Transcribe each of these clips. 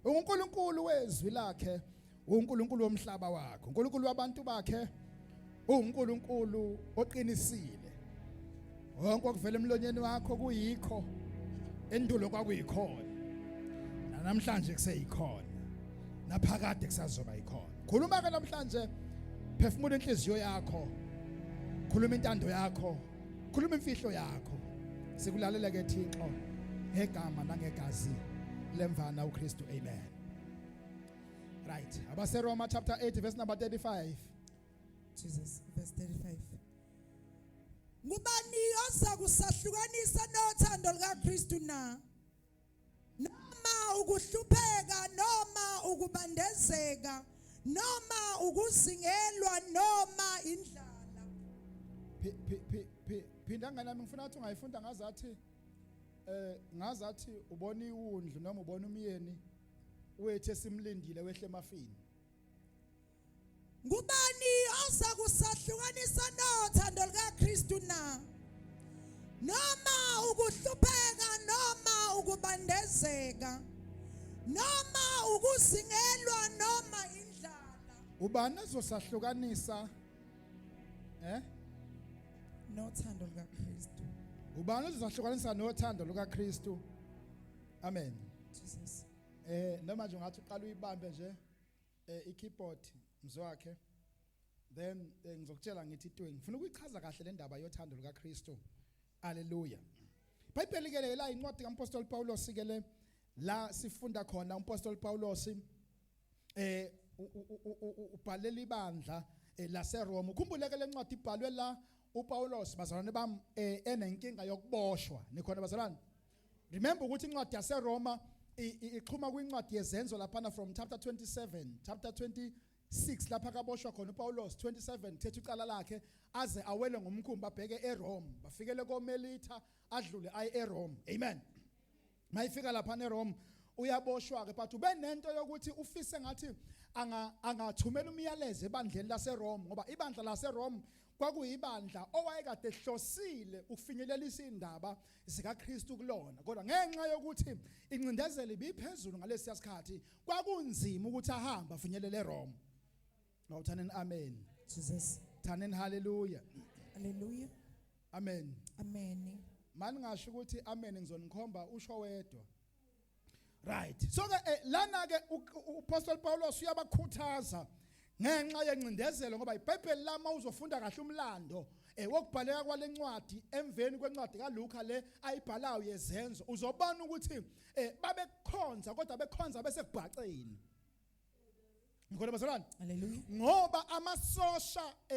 uNkulunkulu wezwi lakhe, uNkulunkulu womhlaba wakhe, uNkulunkulu wabantu bakhe, uNkulunkulu oqinisile. Wonke okuvela emlonyeni wakho kuyikho, endulo kwakuyikhona. Namhlanje kuseyikhona. Naphakade kusazoba yikhona. Khuluma ke namhlanje, phefumula inhliziyo yakho. Khuluma intando yakho, khuluma imfihlo yakho. Sikulalela ke Thixo ngegama nangegazi lemvana uKristu. Amen. Right. Abase Roma chapter 8 verse number 35. Jesus, verse 35. Ngubani oza kusahlukanisa nothando lukaKristu na? Noma ukuhlupheka, noma ukubandezeka, noma ukuzingelwa, noma indlala. Phinda nganami ngifuna ukuthi ungayifunda ngazathi ubona iwundlu noma ubona umyeni wethu esimlindile wehle emafini. Ngubani oza kusahlukanisa nothando lukaKristu na? Noma ukuhlupheka, noma ukubandezeka, noma ukuzingelwa, noma indlala. Ubani ozosahlukanisa nothando lukaKristu? Ubani ozosahlukanisa nothando lukaKristu? Amen. Jesus. Noma nje ungathi uqala uyibambe nje i-keyboard mzwakhe, then ngizokutshela ngithi itwe ngifuna ukuyichaza kahle le ndaba yothando lukaKristu. Hallelujah. Bible ke la incwadi kaMapostoli Pawulos ke le la sifunda khona uMapostoli Pawulos ubhalela ibandla laseRoma. Ukhumbule ke le ncwadi ibhalwe la uPawulos bazalwane bami enenkinga yokuboshwa. Nikhona bazalwane? Remember ukuthi incwadi yaseRoma ixhuma kwincwadi yezenzo lapha from chapter 27, chapter 26 lapha kaboshwa khona uPawulos 27 thethe icala lakhe aze awele ngomkhumbi abheke eRome, bafikele koMelita adlule aye eRome. Amen. Mayifika lapha eRome uyaboshwa ke but ube nento yokuthi ufise ngathi angathumela umyalezo ebandleni laseRome ngoba ibandla laseRome kwakuyibandla owayekade ehlosile ukufinyelelisa indaba zikaKristu kulona, kodwa ngenxa yokuthi incindezelo ibiphezulu ngalesi sikhathi kwakunzima ukuthi ahamba afinyelele eRome. Ngawuthaneni amen. Jesus. Thaneni hallelujah. Hallelujah. Amen. Amen. Mani ngasho ukuthi amen ngizonikhomba usho wedwa. Right. So ke lana ke uApostle Pawulos uyabakhuthaza ngenxa yencindezelo ngoba iBhayibheli lama uzofunda kahle umlando wokubhaleka kwalencwadi emveni kwencwadi kaLuka le ayibhalayo yezenzo uzobona ukuthi babekhonza kodwa bekhonza bese kubhaceni. Ngikho bazalwane. Hallelujah. Ngoba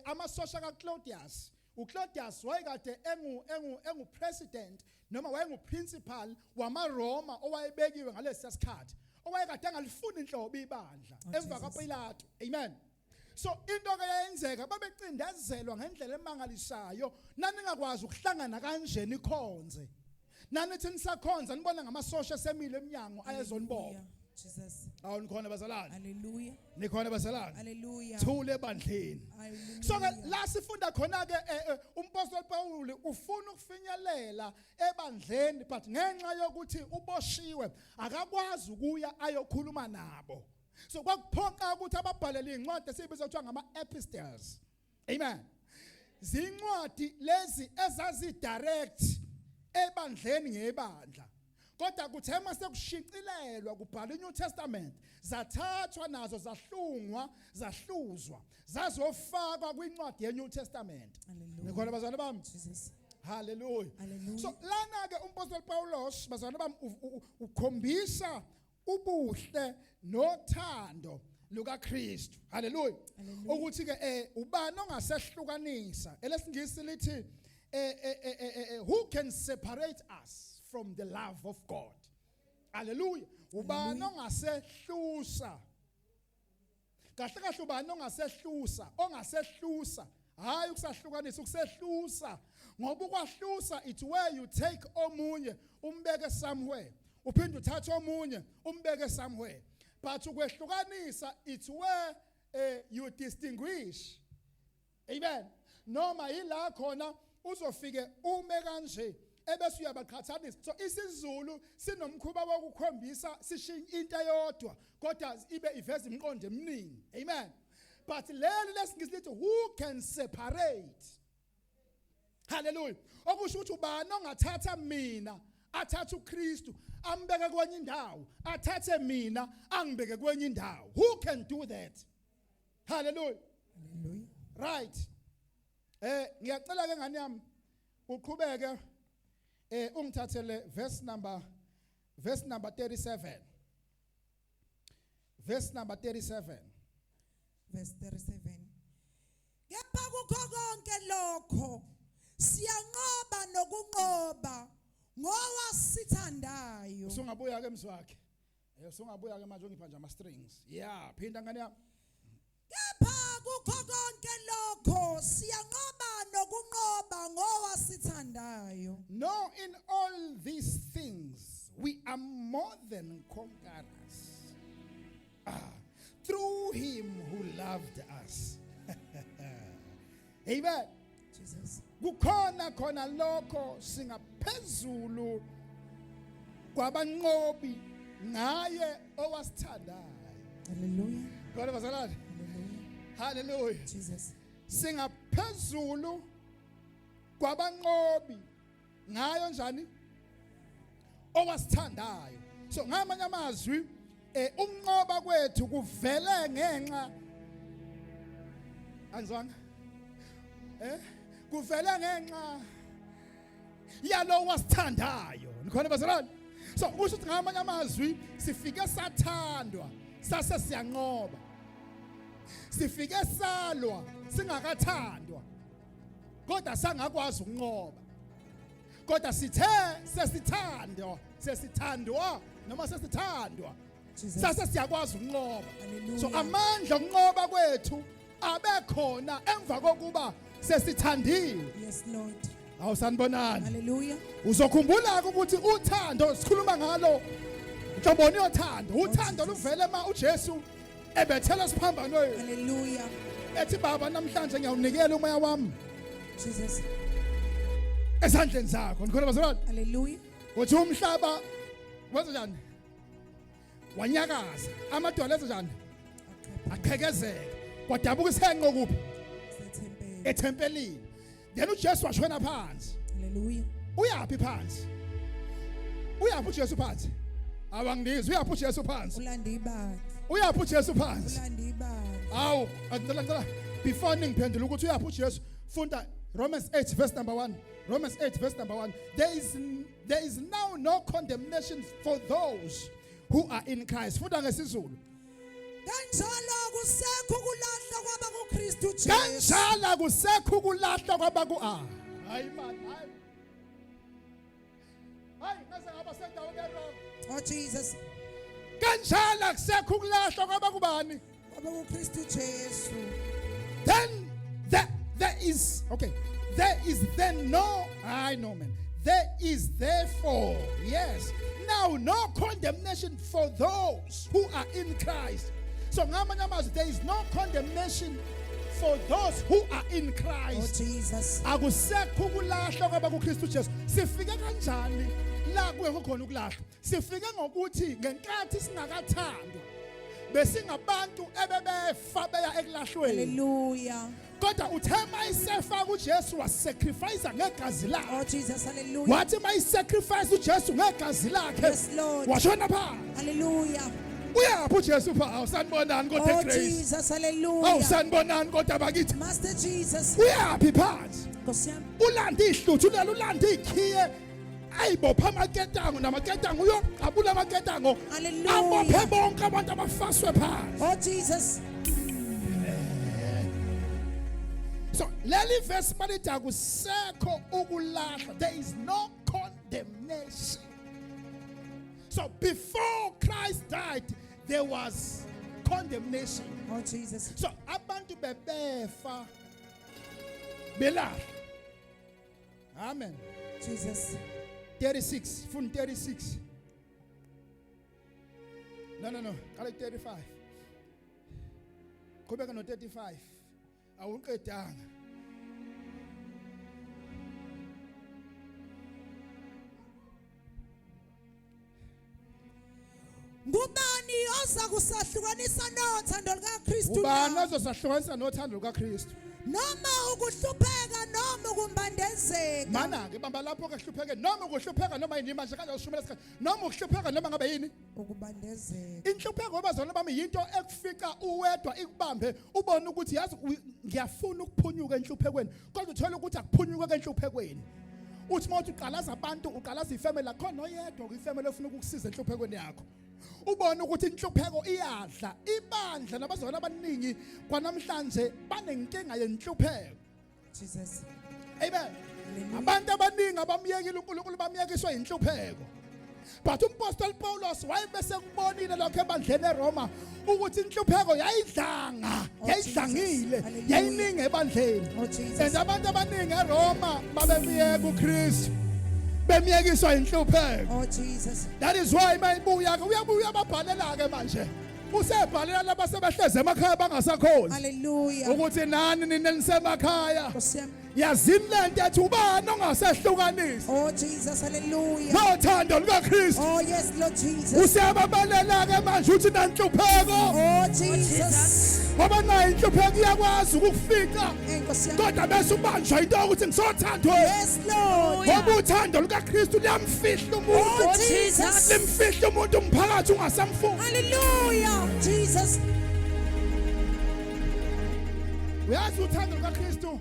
amasosha kaClaudius, uClaudius wayekade engu president noma wayengu principal wamaRoma owayebekiwe ngalesi sikhathi owayekade engalifuni inhlobo ibandla emva kaPilato. Amen. So into ke yenzeka babecindezelwa ngendlela emangalisayo naningakwazi ukuhlangana kanjeni ikhonze. Nanithi nisakhonza nibona ngamasosha semile eminyango ayezonibona. Jesus. Awu nikhona bazalwane. Hallelujah. Nikhona bazalwane. Hallelujah. Thule ebandleni. So ke la sifunda khona ke uMpostoli Pawulu ufuna ukufinyelela ebandleni but ngenxa yokuthi uboshiwe akakwazi ukuya ayokhuluma nabo. So kwakuphoqa ukuthi ababhalele incwadi esibiza kuthiwa ngama-epistles. Amen. Zincwadi lezi ezazi direct ebandleni ngebandla. Kodwa kuthema sekushicilelwa kubhala iNew Testament zathathwa nazo zahluzwa zazofakwa kwincwadi yeNew Testament. Nikhona bazalwane bami? Jesus. Hallelujah. Hallelujah. So lana ke uMpostoli Pawulos bazalwane bami ukhombisa ubuhle nothando lukaKristu. Hallelujah. Ukuthi ke ubani ongasehlukanisa elesingisi lithi who can separate us from the love of God? Hallelujah. Ubani ongasehlusa kahle kahle ubani ongasehlusa hayi ukusahlukanisa ukusehlusa ngoba ukwahlusa it's where you take omunye umbeke somewhere uphinde uthathe omunye umbeke somewhere, but ukwehlukanisa it's where you distinguish. Amen. Noma yila khona uzofike ume kanje ebese uyabaqhathanisa. So isiZulu sinomkhuba wokukhombisa sishintsha into eyodwa kodwa ibe iveza imiqondo eminingi. Amen. But leli lesingisi lithi who can separate? Hallelujah. Okusho ukuthi ubani ongathatha mina athathe uKristu ambeke kwenye indawo, athathe mina angibeke kwenye indawo. Who can do that? Hallelujah. Hallelujah. Right. Ngiyacela ke ngani yami uqhubeke ungithathele verse number 37. Verse number 37. Verse 37. Kepha kukho konke lokho siyanqoba nokunqoba ngowasithandayo. Usungabuya ke mzwakhe. Usungabuya ke manje ungipha nje ama strings. Yeah, phinda ngani yami. Kepha kukho konke lokho siyanqoba nokunqoba ngowasithandayo. No, in all these things we are more than conquerors. Through him who loved us. Amen. Jesus. Kukhona khona lokho singaphezulu kwabanqobi ngaye owasithandayo. Hallelujah. Kodwa bazalwane. Hallelujah. Hallelujah. Jesus. Singaphezulu kwabanqobi ngayo njani owasithandayo. So ngamanye amazwi ukunqoba kwethu kuvele ngenxa anzwanga kuvele ngenxa yalo wasithandayo. Nikhona bazalwane. So kusho ukuthi ngamanye amazwi sifike sathandwa sase siyanqoba. Sifike salwa singakathandwa kodwa sangakwazi ukunqoba. Kodwa sithe sesithandwa noma sesithandwa sase siyakwazi ukunqoba. So amandla okunqoba kwethu abekhona emva kokuba sesithandiwe. Yes, Lord. Awusanibonani? Hallelujah. Uzokhumbula ukuthi uthando sikhuluma ngalo Nhloboni yothando. Uthando luvele ma uJesu ebethela siphambanweni. Hallelujah. Ethi baba namhlanje ngiyawunikela umoya wami Jesus. esandleni zakho. Nikhona bazalwane? Hallelujah. Uthi umhlaba wenza njani? Wanyakaza. Amadwala enza njani? Aqhekezeka. Kwadabuka isenqo kuphi? Ethempelini. Then uJesu washona phansi. Hallelujah. Uyaphi phansi? Uyaphi uJesu phansi? Awangizwi uyaphi uJesu phansi? Ulanda ibandla. Uyaphi uJesu phansi? Ulanda ibandla. Awu, ngicela before ningiphendula ukuthi uyaphi uJesu funda Romans 8 verse number 1. Romans 8 verse number 1. There is now no condemnation for those who are in Christ. Funda ngesizulu. Kanjalo kusekho kulahla kwaba kuKristu Jesu. Kanjalo kusekho kulahla kwaba ku hayi man, hayi. Hayi, mase ngaba sendaweni errong. Oh Jesus. Kanjalo kusekho kulahla kwaba kubani? Kwaba kuKristu Jesu. Then there is then no, I know man. There is therefore, yes, now no condemnation for those who are in Christ. So there is no condemnation for those who are in Oh Christ. Jesus. Akusekho ukulahla kwaba kuKristu Jesu. Sifike kanjani la kuwe khona ukulahla? Sifike ngokuthi ngenkathi singakathandwa besingabantu ebebefa beya ekulahlweni. Hallelujah. Kodwa uthe mayisefa uJesu wasacrifice ngegazi lakhe. Oh Jesus. Hallelujah. Wathi mayisacrifice uJesu ngegazi lakhe. Yes, Lord. Washona phansi. Hallelujah. Uyaphi uJesu phansi? Awusanibonani kodwa Oh eGrace? Jesus. Hallelujah. Awusanibonani kodwa bakithi? Master Jesus. Uyaphi phansi? Nkosi yami. Ulanda ihluthu lelo ulanda ikhiye ayibopha amaketango namaketango uyoqabula amaketango Hallelujah. abophe bonke abantu abafaswe phansi. Oh Jesus. So leli verse malithi akusekho ukulahla. There is no condemnation. So before Christ died there was condemnation. Oh Jesus. So abantu bebefa belahla. Amen. Jesus. 36 fun 36. No. Qala 35. Qhubeka no 35. Awuqedanga. oza kusahlukanisa nothando lukaKristu ubani na? ozosahlukanisa nothando lukaKristu Noma ukuhlupheka noma ukumbandezeka. mana ke bamba lapho ke hlupheke noma ukuhlupheka noma yini manje kanje ushumela isikhathi noma ukuhlupheka noma ngabe yini Ukubandezeka. inhlupheko abazalwane bami yinto ekufica uwedwa ikubambe ubone ukuthi yazi ngiyafuna ukuphunyuka enhluphekweni kodwa uthola ukuthi akuphunyuka enhluphekweni uthi mawuthi uqalaza abantu uqalaza ifamily lakho noyedwa kuyifamily efuna ukukusiza enhluphekweni yakho ubone ukuthi inhlupheko iyadla ibandla nabazalwane abaningi kwanamhlanje banenkinga yenhlupheko Jesus. amen Hallelujah. abantu abaningi abamyekile uNkulunkulu bamyekiswa inhlupheko but umpostoli Paulos wayebese kubonile lokho ebandleni eRoma ukuthi inhlupheko yayidlanga yayidlangile Hallelujah. yayiningi ebandleni Oh Jesus. and abantu abaningi eRoma babemiyeka uKristu bemiyekiswa inhlupheko Oh Jesus. that is why mayibuya ke uyabuya ababhalela ke manje usebhalela laba sebehleze emakhaya bangasakhonzi Hallelujah. ukuthi nani nina nisemakhaya Nkosi yami. yazini lento ethi ubani ongasehlukanisi Oh Jesus. Hallelujah. nothando lukaKristu Oh yes, Lord Jesus. useyababalela ke manje uthi nanhlupheko Oh Jesus. ngoba nayo inhlupheko iyakwazi ukukufica Nkosi yami. kodwa bese ubanjwa into yokuthi ngisothandwe Yes, Lord. ngoba uthando lukaKristu liyamfihla umuntu Oh Jesus. limfihla umuntu umphakathi ungasamfuni Hallelujah. Jesus. uyazi uthando lukaKristu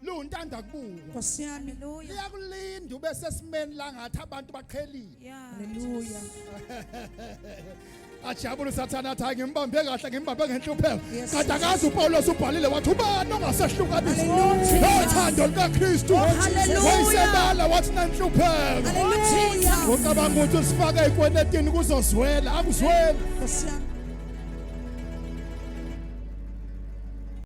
luntanda kubukwa Nkosi yami. liyakulinda ube sesimeni la ngathi abantu baqhelile Hallelujah. ajabule usathana athi hayi ngimbambe kahle ngimbambe ngenhlupheko Yes, kanti akazi uPaulos ubhalile wathi ubani ongasehlukanisi Hallelujah. nothando lukaKristu hallelujah. wayisebala wathi nanhlupheko Hallelujah. ucabanga ukuthi usifake ekwenetini kuzozwela akuzweli Nkosi yami.